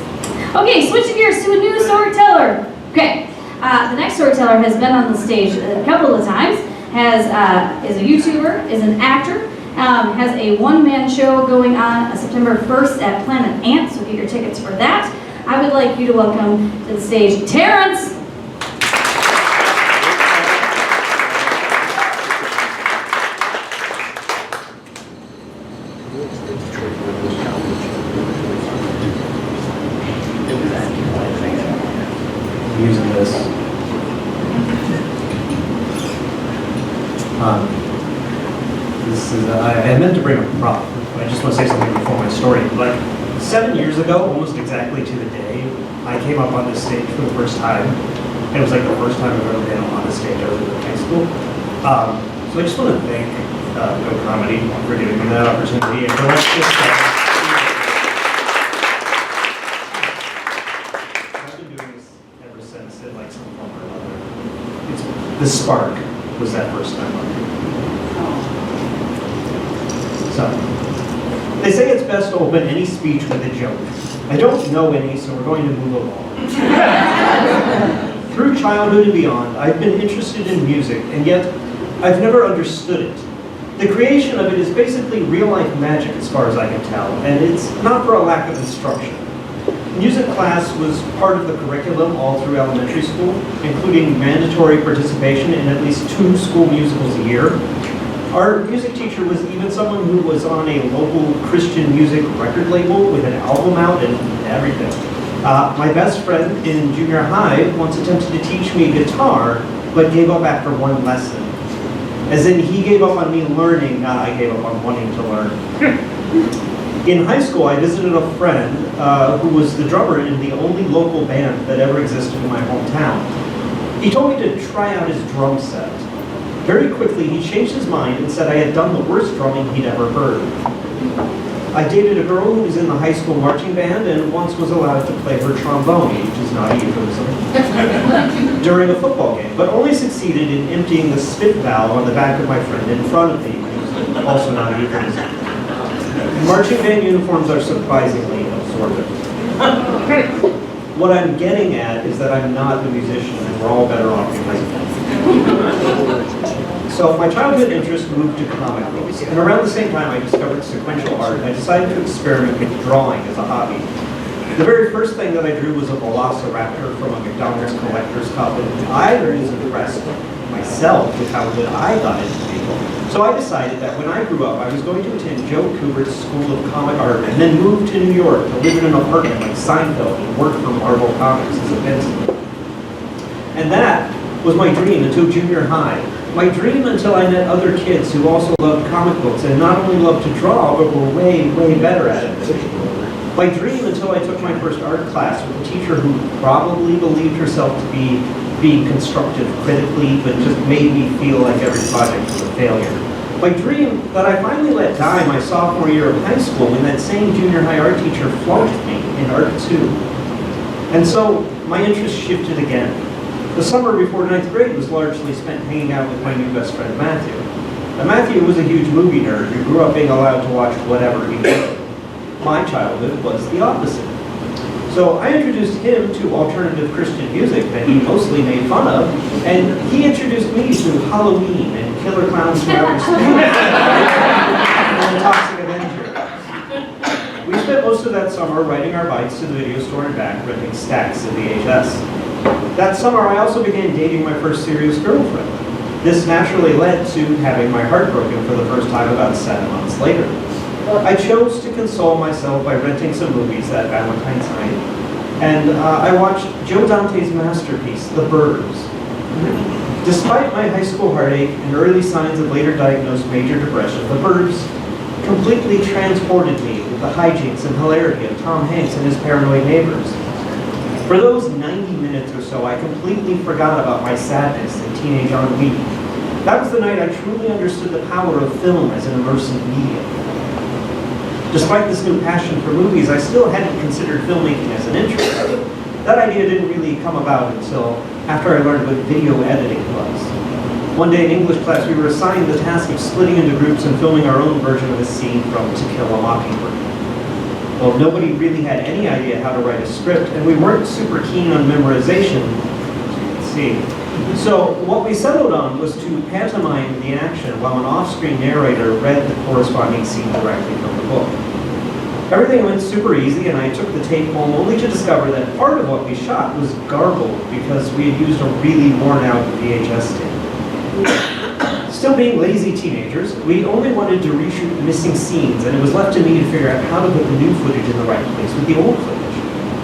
Okay, switching gears to a new storyteller. Okay, the next storyteller has been on the stage a couple of times. Is a YouTuber, is an actor, has a one-man show going on September 1st at Planet Ant. So get your tickets for that. I would like you to welcome to the stage Terrence. Using this. I meant to bring a prop. I just want to say something before my story. Like 7 years ago, almost exactly to the day, I came up on this stage for the first time. It was like the first time I've ever been on a stage other than high school. So I just want to thank GO Comedy for giving me that opportunity. And for let's just, I've been doing this ever since in like some form or another. The spark was that first time on here. So, they say it's best to open any speech with a joke. I don't know any, so we're going to move along. Through childhood and beyond, I've been interested in music, and yet I've never understood it. The creation of it is basically real-life magic as far as I can tell, and it's not for a lack of instruction. Music class was part of the curriculum all through elementary school, including mandatory participation in at least 2 school musicals a year. Our music teacher was even someone who was on a local Christian music record label with an album out and everything. My best friend in junior high once attempted to teach me guitar, but gave up after 1 lesson. As in, he gave up on me learning, not I gave up on wanting to learn. In high school, I visited a friend who was the drummer in the only local band that ever existed in my hometown. He told me to try out his drum set. Very quickly, he changed his mind and said I had done the worst drumming he'd ever heard. I dated a girl who was in the high school marching band and once was allowed to play her trombone, which is not a euphemism, during a football game, but only succeeded in emptying the spit valve on the back of my friend in front of me, which is also not a euphemism. Marching band uniforms are surprisingly absorbent. What I'm getting at is that I'm not a musician and we're all better off in high school. So my childhood interest moved to comic books, and around the same time I discovered sequential art, and I decided to experiment with drawing as a hobby. The very first thing that I drew was a velociraptor from a McDonald's collector's cup, and I was impressed myself with how good I got into people. So I decided that when I grew up, I was going to attend Joe Kubert's School of Comic Art and then move to New York to live in an apartment like Seinfeld and work for Marvel Comics as a pencil. And that was my dream until junior high. My dream until I met other kids who also loved comic books and not only loved to draw, but were way, way better at it. My dream until I took my first art class with a teacher who probably believed herself to be being constructive critically, but just made me feel like every project was a failure. My dream that I finally let die my sophomore year of high school when that same junior high art teacher flunked me in Art 2. And so my interest shifted again. The summer before 9th grade was largely spent hanging out with my new best friend, Matthew. Now, Matthew was a huge movie nerd who grew up being allowed to watch whatever he wanted. My childhood was the opposite. So I introduced him to alternative Christian music that he mostly made fun of, and he introduced me to Halloween and Killer Clowns from Outer Space and the Toxic Avenger. We spent most of that summer riding our bikes to the video store and back, renting stacks of VHS. That summer, I also began dating my first serious girlfriend. This naturally led to having my heart broken for the first time about 7 months later. I chose to console myself by renting some movies that Valentine's night, and I watched Joe Dante's masterpiece, The Birds. Despite my high school heartache and early signs of later diagnosed major depression, The Birds completely transported me with the hijinks and hilarity of Tom Hanks and his paranoid neighbors. For those 90 minutes or so, I completely forgot about my sadness and teenage ennui. That was the night I truly understood the power of film as an immersive medium. Despite this new passion for movies, I still hadn't considered filmmaking as an interest. That idea didn't really come about until after I learned what video editing was. One day in English class, we were assigned the task of splitting into groups and filming our own version of a scene from To Kill a Mockingbird. Well, nobody really had any idea how to write a script, and we weren't super keen on memorization, as you can see. So what we settled on was to pantomime the action while an off-screen narrator read the corresponding scene directly from the book. Everything went super easy, and I took the tape home only to discover that part of what we shot was garbled because we had used a really worn-out VHS tape. Still being lazy teenagers, we only wanted to reshoot missing scenes, and it was left to me to figure out how to put the new footage in the right place with the old footage.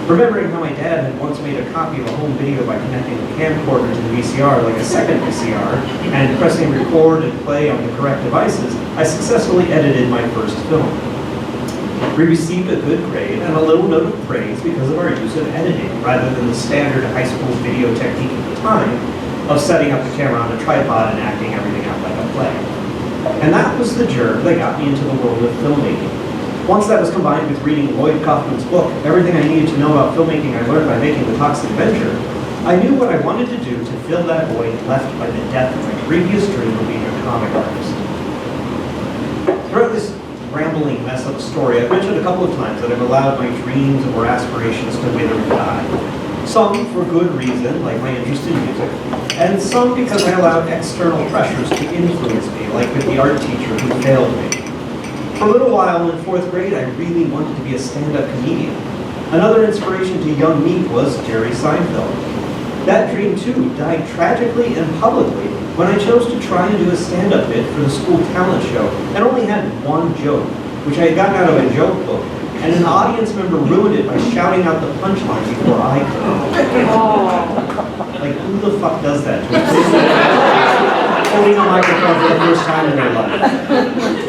Remembering how my dad had once made a copy of a home video by connecting the camcorder to the VCR like a second VCR, and pressing record and play on the correct devices, I successfully edited my first film. We received a good grade and a little note of praise because of our use of editing, rather than the standard high school video technique at the time of setting up the camera on a tripod and acting everything out like a play. And that was the germ that got me into the world of filmmaking. Once that was combined with reading Lloyd Kaufman's book, everything I needed to know about filmmaking I learned by making The Toxic Avenger, I knew what I wanted to do to fill that void left by the death of my previous dream of being a comic artist. Throughout this rambling mess up story, I've mentioned a couple of times that I've allowed my dreams or aspirations to wither and die. Some for good reason, like my interest in music, and some because I allowed external pressures to influence me, like with the art teacher who failed me. For a little while in 4th grade, I really wanted to be a stand-up comedian. Another inspiration to young me was Jerry Seinfeld. That dream, too, died tragically and publicly when I chose to try and do a stand-up bit for the school talent show and only had one joke, which I had gotten out of a joke book, and an audience member ruined it by shouting out the punchline before I could. Like, who the fuck does that to a kid holding a microphone for the first time in their life?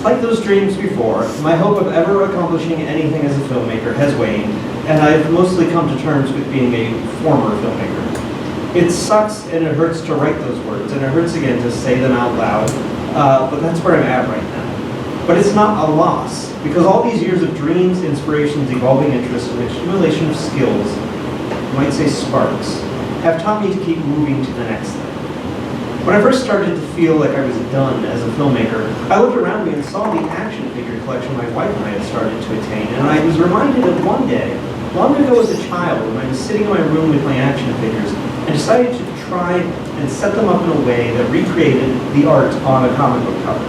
Like those dreams before, my hope of ever accomplishing anything as a filmmaker has waned, and I've mostly come to terms with being a former filmmaker. It sucks and it hurts to write those words, and it hurts again to say them out loud, but that's where I'm at right now. But it's not a loss, because all these years of dreams, inspirations, evolving interests, and accumulation of skills, you might say sparks, have taught me to keep moving to the next thing. When I first started to feel like I was done as a filmmaker, I looked around me and saw the action figure collection my wife and I had started to attain, and I was reminded of one day, long ago as a child, when I was sitting in my room with my action figures, and decided to try and set them up in a way that recreated the art on a comic book cover.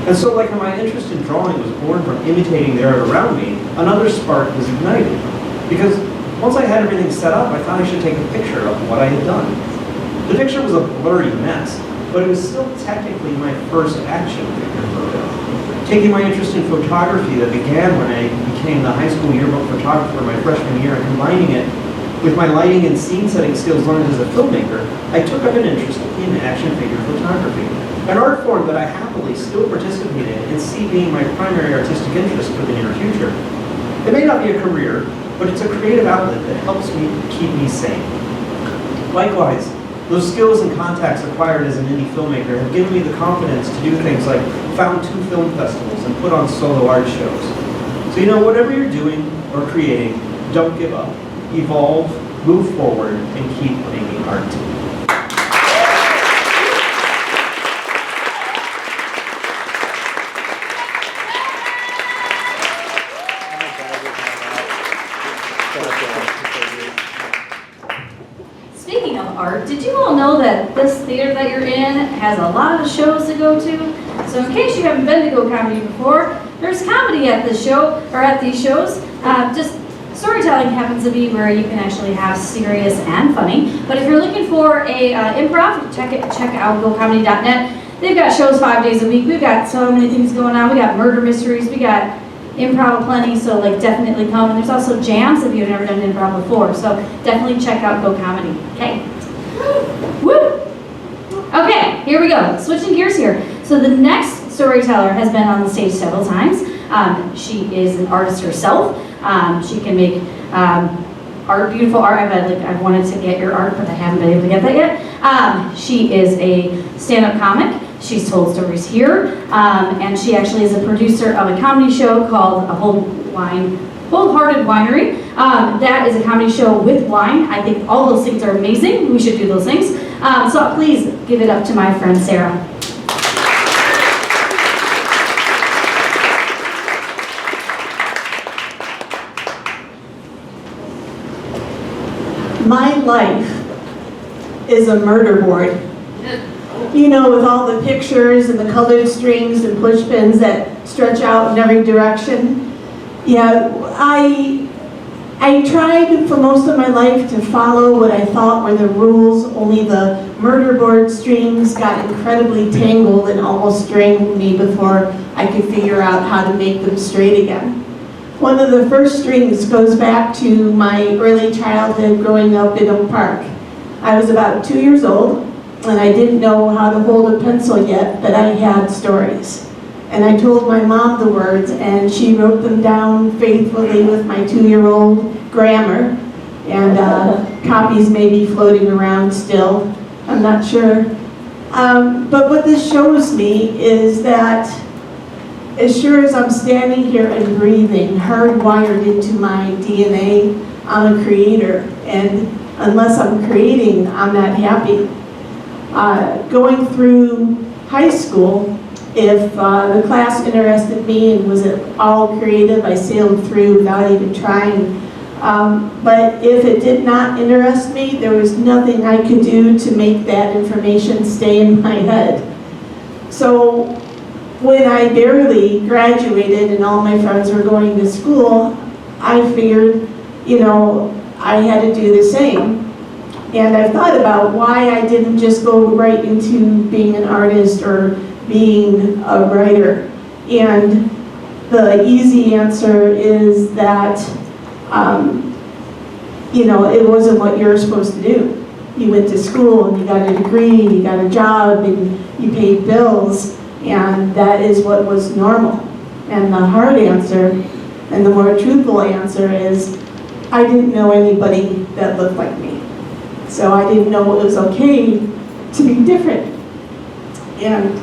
And so, like my interest in drawing was born from imitating the art around me, another spark was ignited. Because once I had everything set up, I thought I should take a picture of what I had done. The picture was a blurry mess, but it was still technically my first action figure photo. Taking my interest in photography that began when I became the high school yearbook photographer my freshman year and combining it with my lighting and scene setting skills learned as a filmmaker, I took up an interest in action figure photography, an art form that I happily still participate in and see being my primary artistic interest for the near future. It may not be a career, but it's a creative outlet that helps me keep me sane. Likewise, those skills and contacts acquired as an indie filmmaker have given me the confidence to do things like found 2 film festivals and put on solo art shows. So whatever you're doing or creating, don't give up. Evolve, move forward, and keep making art. Speaking of art, did you all know that this theater that you're in has a lot of shows to go to? So in case you haven't been to GO Comedy before, there's comedy at this show, or at these shows. Just storytelling happens to be where you can actually have serious and funny. But if you're looking for a improv, check out gocomedy.net. They've got shows 5 days a week. We've got so many things going on. We got murder mysteries. We got improv aplenty, so like definitely come. And there's also jams if you've never done improv before. So definitely check out Go Comedy. Okay. Woo! Okay, here we go. Switching gears here. So the next storyteller has been on the stage several times. She is an artist herself. She can make art, beautiful art. I've wanted to get your art, but I haven't been able to get that yet. She is a stand-up comic. She's told stories here, and she actually is a producer of a comedy show called Wholehearted Winery. That is a comedy show with wine. I think all those things are amazing. We should do those things. So please give it up to my friend Sarah. My life is a murder board. You know, with all the pictures and the colored strings and push pins that stretch out in every direction. Yeah, I tried for most of my life to follow what I thought were the rules, only the murder board strings got incredibly tangled and almost strangled me before I could figure out how to make them straight again. One of the first strings goes back to my early childhood growing up in Oak Park. I was about 2 years old, and I didn't know how to hold a pencil yet, but I had stories. And I told my mom the words, and she wrote them down faithfully with my 2-year-old grammar, and copies may be floating around still, I'm not sure. But what this shows me is that as sure as I'm standing here and breathing, hardwired into my DNA, I'm a creator, and unless I'm creating, I'm not happy. Going through high school, if the class interested me and was all creative, I sailed through without even trying. But if it did not interest me, there was nothing I could do to make that information stay in my head. So when I barely graduated and all my friends were going to school, I figured, you know, I had to do the same. And I thought about why I didn't just go right into being an artist or being a writer. And the easy answer is that, you know, it wasn't what you're supposed to do. You went to school and you got a degree, you got a job, and you paid bills, and that is what was normal. And the hard answer, and the more truthful answer is, I didn't know anybody that looked like me. So I didn't know it was okay to be different. And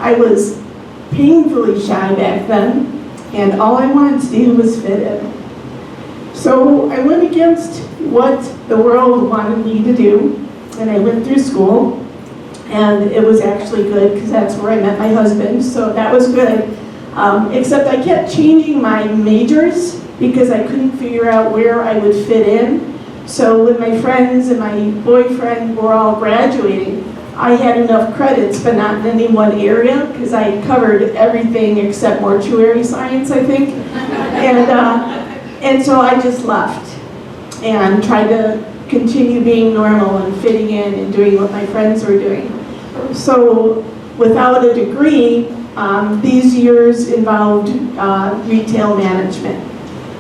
I was painfully shy back then, and all I wanted to do was fit in. So I went against what the world wanted me to do, and I went through school, and it was actually good because that's where I met my husband, so that was good. Except I kept changing my majors because I couldn't figure out where I would fit in. So when my friends and my boyfriend were all graduating, I had enough credits, but not in any one area, because I covered everything except mortuary science, I think. And so I just left and tried to continue being normal and fitting in and doing what my friends were doing. So without a degree, these years involved retail management.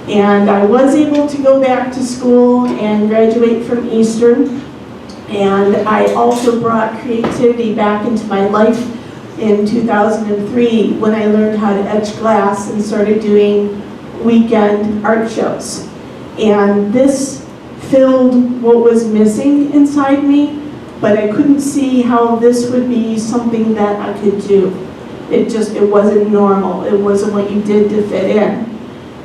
And I was able to go back to school and graduate from Eastern. And I also brought creativity back into my life in 2003 when I learned how to etch glass and started doing weekend art shows. And this filled what was missing inside me, but I couldn't see how this would be something that I could do. It wasn't normal. It wasn't what you did to fit in.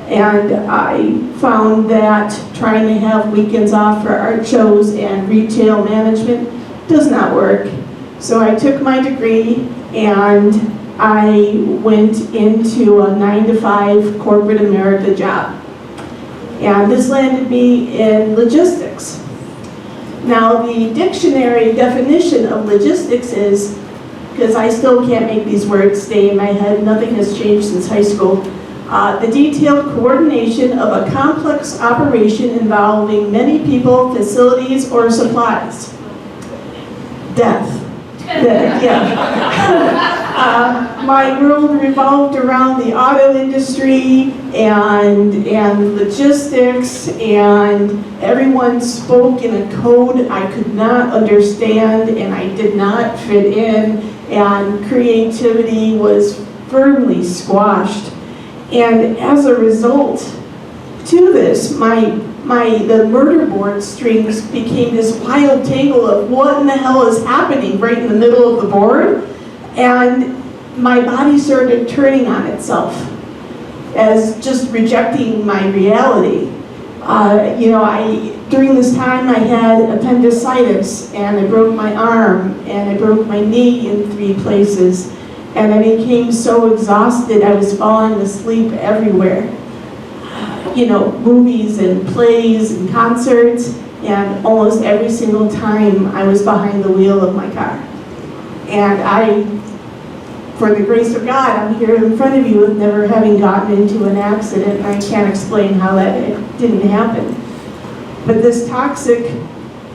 And I found that trying to have weekends off for art shows and retail management does not work. So I took my degree and I went into a 9-to-5 corporate America job. And this landed me in logistics. Now the dictionary definition of logistics is, because I still can't make these words stay in my head, nothing has changed since high school. The detailed coordination of a complex operation involving many people, facilities, or supplies. Death. My world revolved around the auto industry and logistics, and everyone spoke in a code I could not understand, and I did not fit in, and creativity was firmly squashed. And as a result to this, the murder board strings became this wild tangle of what in the hell is happening right in the middle of the board, and my body started turning on itself as just rejecting my reality. During this time I had appendicitis, and I broke my arm, and I broke my knee in 3 places, and I became so exhausted I was falling asleep everywhere. Movies and plays and concerts, and almost every single time I was behind the wheel of my car. And for the grace of God, I'm here in front of you with never having gotten into an accident, and I can't explain how that didn't happen. But this toxic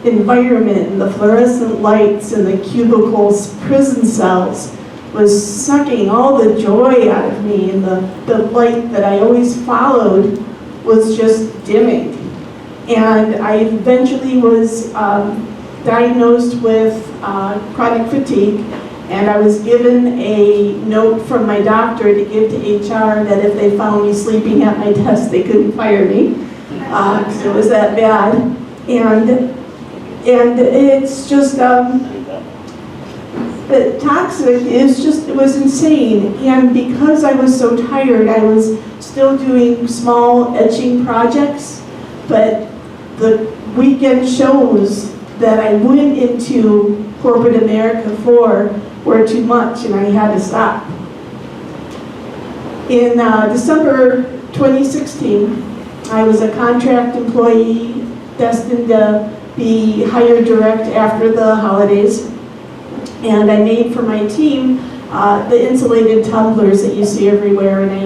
environment and the fluorescent lights and the cubicles, prison cells, was sucking all the joy out of me, and the light that I always followed was just dimming. And I eventually was diagnosed with chronic fatigue, and I was given a note from my doctor to give to HR that if they found me sleeping at my desk, they couldn't fire me. So it was that bad. And it's just, the toxic it was insane. And because I was so tired, I was still doing small etching projects, but the weekend shows that I went into corporate America for were too much, and I had to stop. In December 2016, I was a contract employee destined to be hired direct after the holidays, and I made for my team the insulated tumblers that you see everywhere, and I